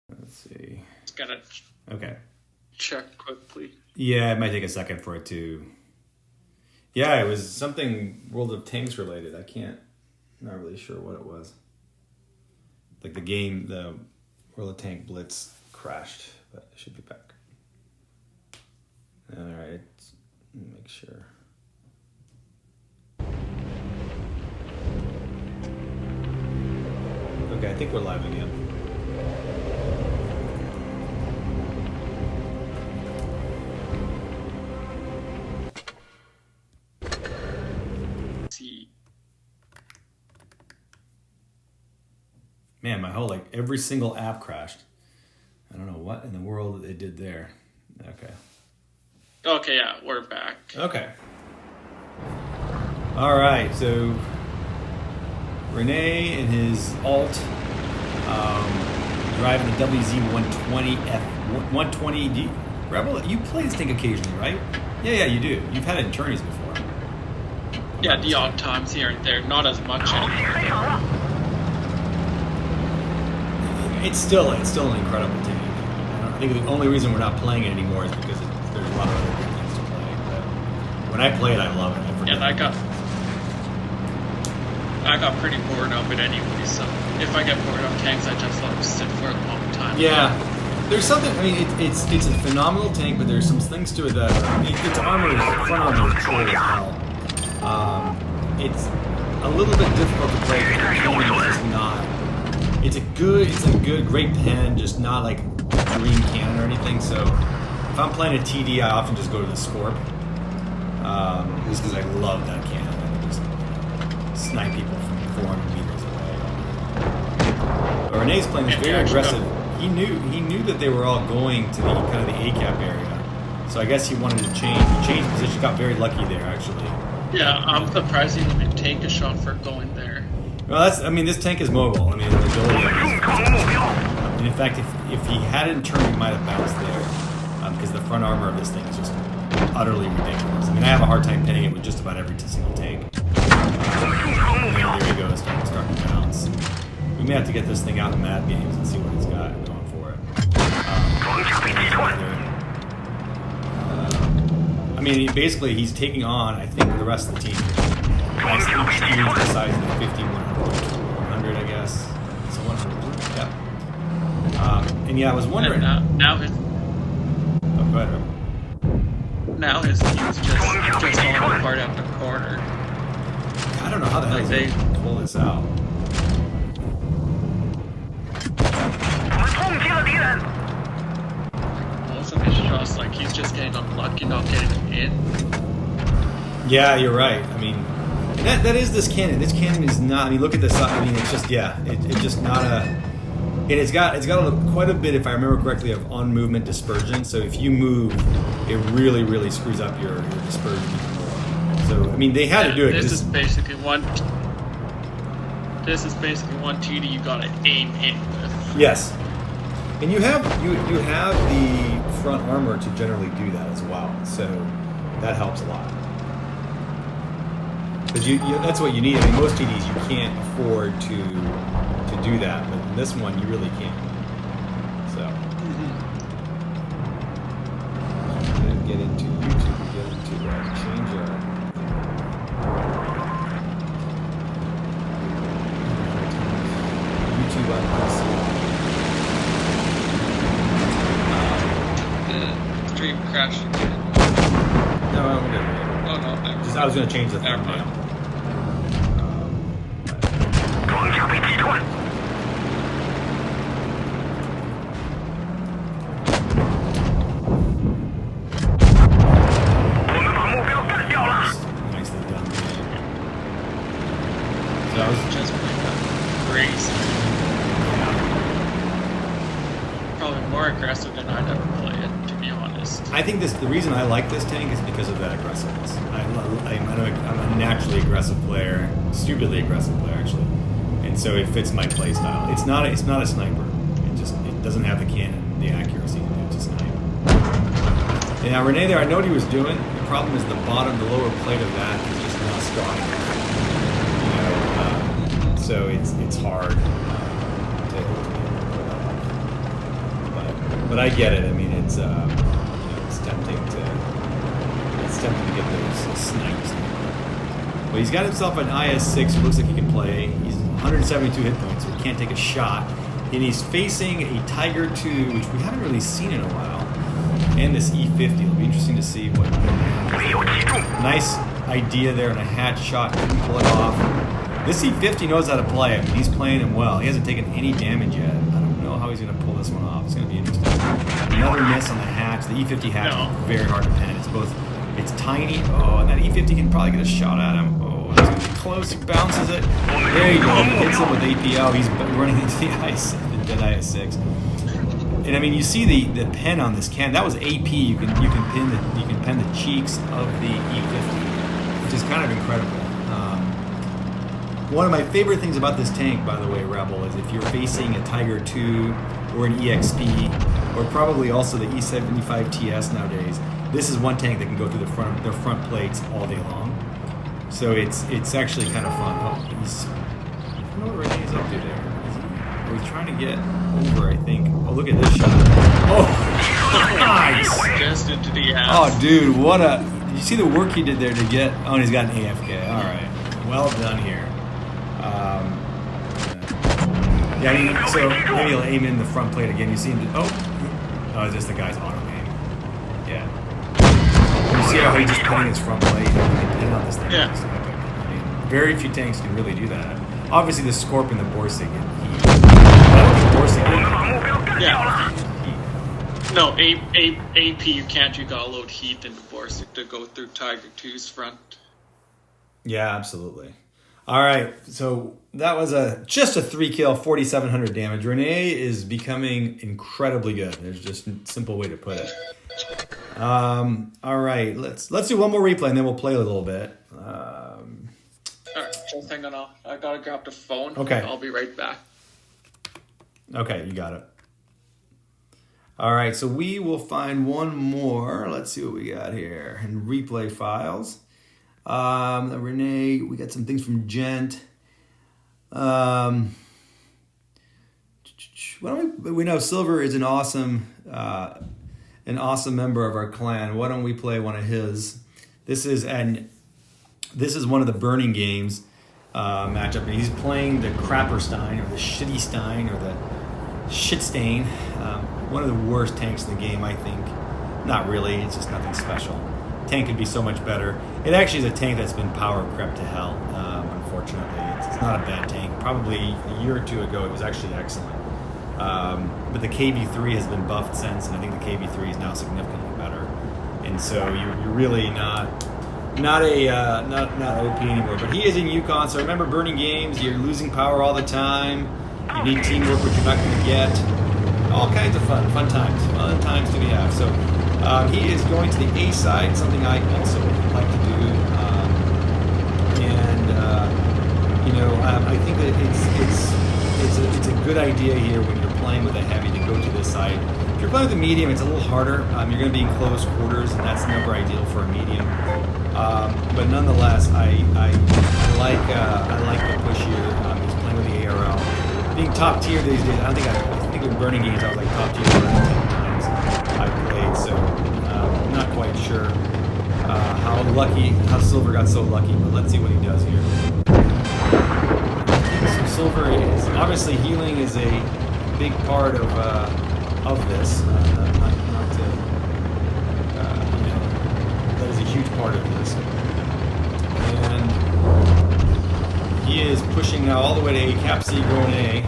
Let's see. Just gotta check quickly. Yeah, it might take a second for it to. Yeah, it was something World of Tanks related. Not really sure what it was. Like the World of Tank Blitz crashed, but it should be back. All right, make sure. Okay, I think we're live again. See. Man, every single app crashed. I don't know what in the world it did there. Okay, yeah, we're back. Okay. All right, so Renee and his alt driving the WZ-120F120. Rebel, you play this thing occasionally, right? Yeah, you do. You've had it in tourneys before. Yeah, the odd times here and there, not as much anymore. It's still an incredible tank. I think the only reason we're not playing it anymore is because there's a lot of other good things to play. But when I play it, I love it. And I got pretty bored of it anyway, so if I get bored of tanks, I just let them sit for a long time. Yeah. There's something, I mean, it's a phenomenal tank, but there's some things to it that, its front armor is troll as hell. It's a little bit difficult to play because the cannon is just not, it's a good, great pen, just not like a dream cannon or anything, so if I'm playing a TD, I often just go to the Scorp, just because I love that cannon. I can just snipe people from 400 meters away. But Renee's playing this very aggressive. He knew that they were all going to the kind of the ACAP area, so I guess he wanted to change. He changed position. Got very lucky there, actually. Yeah, I'm surprised he didn't take a shot for going there. Well, this tank is mobile. I mean, the ability of it. In fact, if he hadn't turned, he might have bounced there, because the front armor of this thing is just utterly ridiculous. I mean, I have a hard time pinning it with just about every single tank. There he goes, starting to bounce. We may have to get this thing out in map games and see what it's got going for it. I mean, basically, he's taking on, I think, the rest of the team. Each team is the size of 50, 100, I guess. So 100, yep. And yeah, I was wondering. Now his. Oh, go ahead, Ronan. Now his team's just falling apart out the corner. I don't know how the hell they pull this out. Most of his shots, like he's just getting unlucky, not getting them in. Yeah, you're right. I mean, that is this cannon. This cannon is not. I mean, look at this. I mean, it's just it's just not a. And it's got quite a bit, if I remember correctly, of on movement dispersion. So if you move, it really, really screws up your dispersion even more. So I mean, they had to do it. This is basically one TD you gotta aim in with. Yes, and you have the front armor to generally do that as well. So that helps a lot. Because that's what you need. I mean, most TDs you can't afford to do that, but in this one you really can. So, get into YouTube, get into change YouTube on PC. The stream crashed again. No, I'm good. Oh no, I was going to change the thumbnail. Nicely done. So I was just crazy. Probably more aggressive than I'd ever play it, to be honest. I think the reason I like this tank is because of that aggressiveness. I'm a naturally aggressive player, stupidly aggressive player actually, and so it fits my play style. It's not a sniper. It doesn't have the cannon, the accuracy to snipe. And now Renee there, I know what he was doing. The problem is the lower plate of that is just not strong enough. So it's hard to But I get it. I mean, it's it's tempting to get those snipes. But he's got himself an IS-6 who looks like he can play. He's 172 hit points, so he can't take a shot. And he's facing a Tiger II, which we haven't really seen in a while. And this E50. It'll be interesting to see what nice idea there and a hatch shot. Couldn't pull it off. This E50 knows how to play. I mean, he's playing him well. He hasn't taken any damage yet. I don't know how he's going to pull this one off. It's going to be interesting. Another miss on the hatch. The E50 hatch is very hard to pen. It's tiny. Oh, and that E50 can probably get a shot at him. Oh, it's going to be close. He bounces it. There you go. He hits him with APO. He's running into the dead IS-6. And I mean, you see the pen on this can. That was AP. You can pen the cheeks of the E50, which is kind of incredible. One of my favorite things about this tank, by the way, Rebel, is if you're facing a Tiger II or an EXP, or probably also the E75 TS nowadays, this is one tank that can go through their front plates all day long. So it's actually kind of fun. Oh, I don't know what Renee's up to there. He's trying to get over, I think. Oh, look at this shot. Oh, nice! Just into the ass. Oh, dude, what a... Did you see the work he did there to get... Oh, and he's got an AFK. All right. Well done here. Yeah, I mean, so maybe he'll aim in the front plate again. You see him... Oh, it's just the guy's auto aim. Yeah. You see how he just putting his front plate and on this thing? Yeah. I mean, very few tanks can really do that. Obviously, the Scorp and the Borsig Yeah. No, AP you can't. You gotta load heat into Borsig to go through Tiger II's front. Yeah, absolutely. All right, so that was just a 3-kill, 4,700 damage. Renee is becoming incredibly good. There's just a simple way to put it. All right, let's do one more replay and then we'll play a little bit. All right, just hang on. I gotta grab the phone. Okay. I'll be right back. Okay, you got it. All right, so we will find one more. Let's see what we got here in replay files. Renee, we got some things from Gent. Why don't we know Silver is an awesome member of our clan. Why don't we play one of his? This is one of the Burning Games matchup, and he's playing the Crapperstein or the Shitty Stein or the Shitstain. One of the worst tanks in the game, I think. Not really. It's just nothing special. Tank could be so much better. It actually is a tank that's been power crept to hell, unfortunately. It's not a bad tank. Probably a year or two ago, it was actually excellent. But the KV3 has been buffed since, and I think the KV3 is now significantly better. And so you're really not OP anymore. But he is in Yukon, so remember Burning Games, you're losing power all the time. You need teamwork, which you're not going to get. All kinds of fun times to be had. So he is going to the A side, something I also like to do. I think that it's a good idea here when you're playing with a heavy to go to this side. If you're playing with a medium, it's a little harder. You're going to be in close quarters, and that's never ideal for a medium. But nonetheless, I like the push here. He's playing with the ARL. Being top tier these days, I think in Burning Games I was like top tier 10 times I played, so I'm not quite sure how Silver got so lucky, but let's see what he does here. So Silver is obviously healing is a big part of this. That is a huge part of this, and he is pushing now all the way to A. Capsy going A.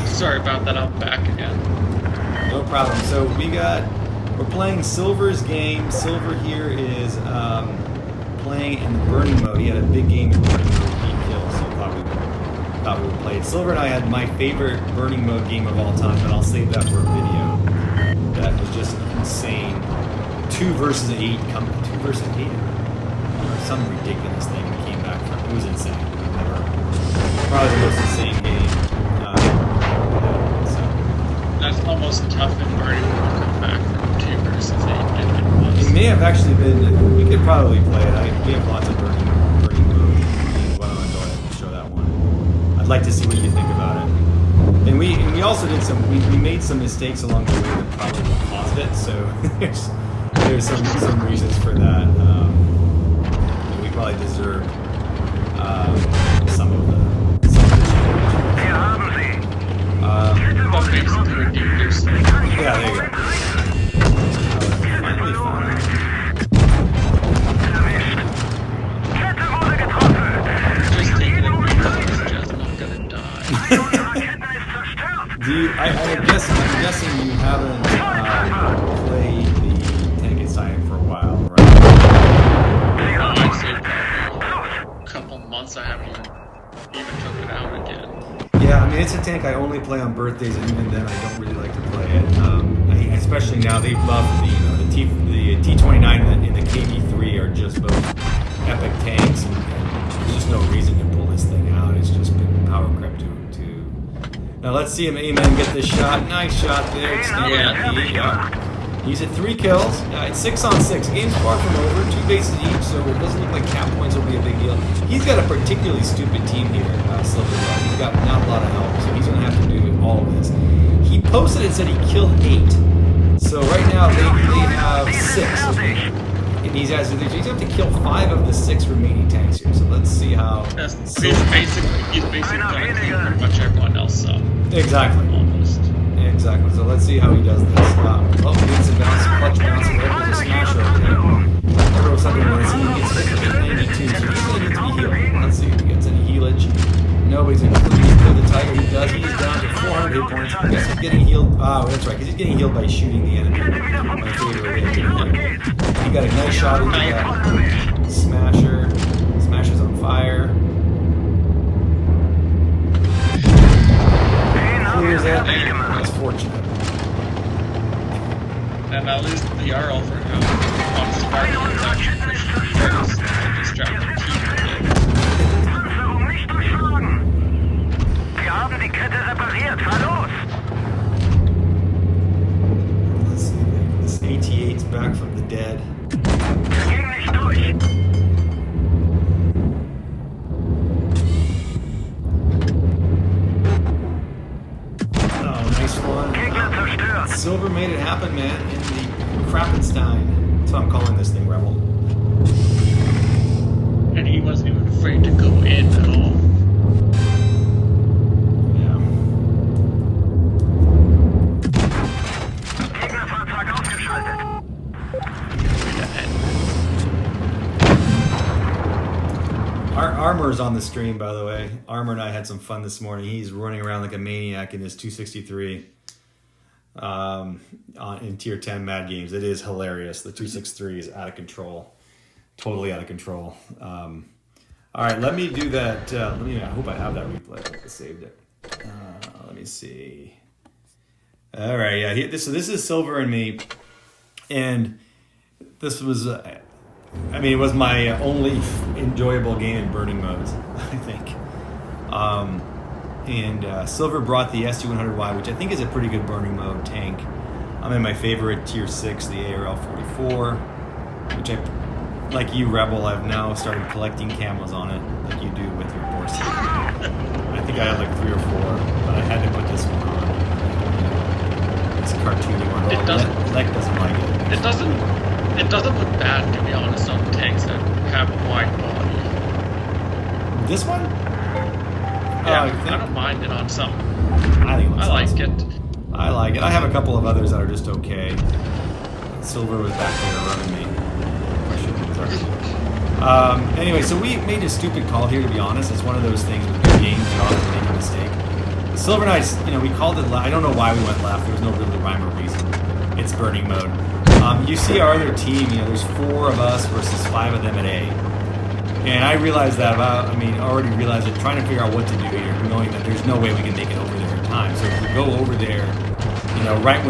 Sorry about that. I'm back again. No problem. So we're playing Silver's game. Silver here is playing in the Burning mode. He had a big game in Burning mode. He killed, so thought we would play it. Silver and I had my favorite Burning mode game of all time, but I'll save that for a video. That was just insane. 2 versus 8, or some ridiculous thing we came back from. It was insane. Probably the most insane game. That's almost tough in Burning to come back from 2 versus 8. It may have actually been. We could probably play it. We have lots of Burning mode games. Why don't I go ahead and show that one? I'd like to see what you think about it. And we also did we made some mistakes along the way that probably caused it. So there's some reasons for that. We probably deserve some of the yeah, there you go. Finally found it. Just taking it because it's just not gonna die. I'm guessing you haven't played the Tank Scion for a while, right? I'd say probably a couple months. I haven't even took it out again. Yeah, I mean, it's a tank I only play on birthdays, and even then I don't really like to play it. Especially now, they've buffed the T29 and the KV3 are just both epic tanks, and there's just no reason to pull this thing out. It's just been power crept to. Now let's see him aim and get this shot. Nice shot there. He's at 3 kills. It's 6 on 6. The game's far from over. 2 bases each, so it doesn't look like cap points will be a big deal. He's got a particularly stupid team here, Silver. He's got not a lot of help, so he's going to have to do all of this. He posted and said he killed 8. So right now they have 6. And he's going to have to kill 5 of the 6 remaining tanks here. So let's see how. He's basically going to keep pretty much everyone else up. Exactly. Almost. Exactly. So let's see how he does this. He gets a bounce, clutch bounce, and there's a smash over there. Everyone's something where he gets hit for 892, so he's going to need to be healed. Let's see if he gets any healage. Nobody's including the Tiger. He does. He's down to 400 hit points. I guess he's getting healed. Oh, that's right, because he's getting healed by shooting the enemy. My favorite way of getting healed. He got a nice shot into that smasher. Smasher's on fire. Clears it. That's fortunate. And at least the RL for him on Spartan is actually pushed first to distract the team a bit. Let's see. This AT-8's back from the dead. Silver made it happen, man, in the Krappenstein. That's what I'm calling this thing, Rebel. And he wasn't even afraid to go in at all. Yeah. Armor's on the stream, by the way. Armor and I had some fun this morning. He's running around like a maniac in his 263 in Tier 10 Mad Games. It is hilarious. The 263 is out of control. Totally out of control. All right, let me do that. I hope I have that replay. I saved it. Let me see. All right, yeah. So this is Silver and me. And this was... it was my only enjoyable game in burning modes, I think. Silver brought the SU-100Y, which I think is a pretty good burning mode tank. I'm in my favorite Tier 6, the ARL-44, which like you, Rebel, I've now started collecting camos on it, like you do with your Borsi. I think I have like 3 or 4, but I had to put this one on. It's a cartoony one. It doesn't. Lek doesn't like it. It doesn't look bad, to be honest, on tanks that have a wide body. This one? Yeah, I don't mind it on some. I like it. I like it. I have a couple of others that are just okay. Silver was back there running me. Anyway, so we made a stupid call here, to be honest. It's one of those things with good games, you often make a mistake. The Silver Knights, we called it left. I don't know why we went left. There was no really rhyme or reason. It's burning mode. You see our other team, there's 4 of us versus 5 of them at A. And I realized that already realized it, trying to figure out what to do here, knowing that there's no way we can make it over there in time. So if we go over there, right when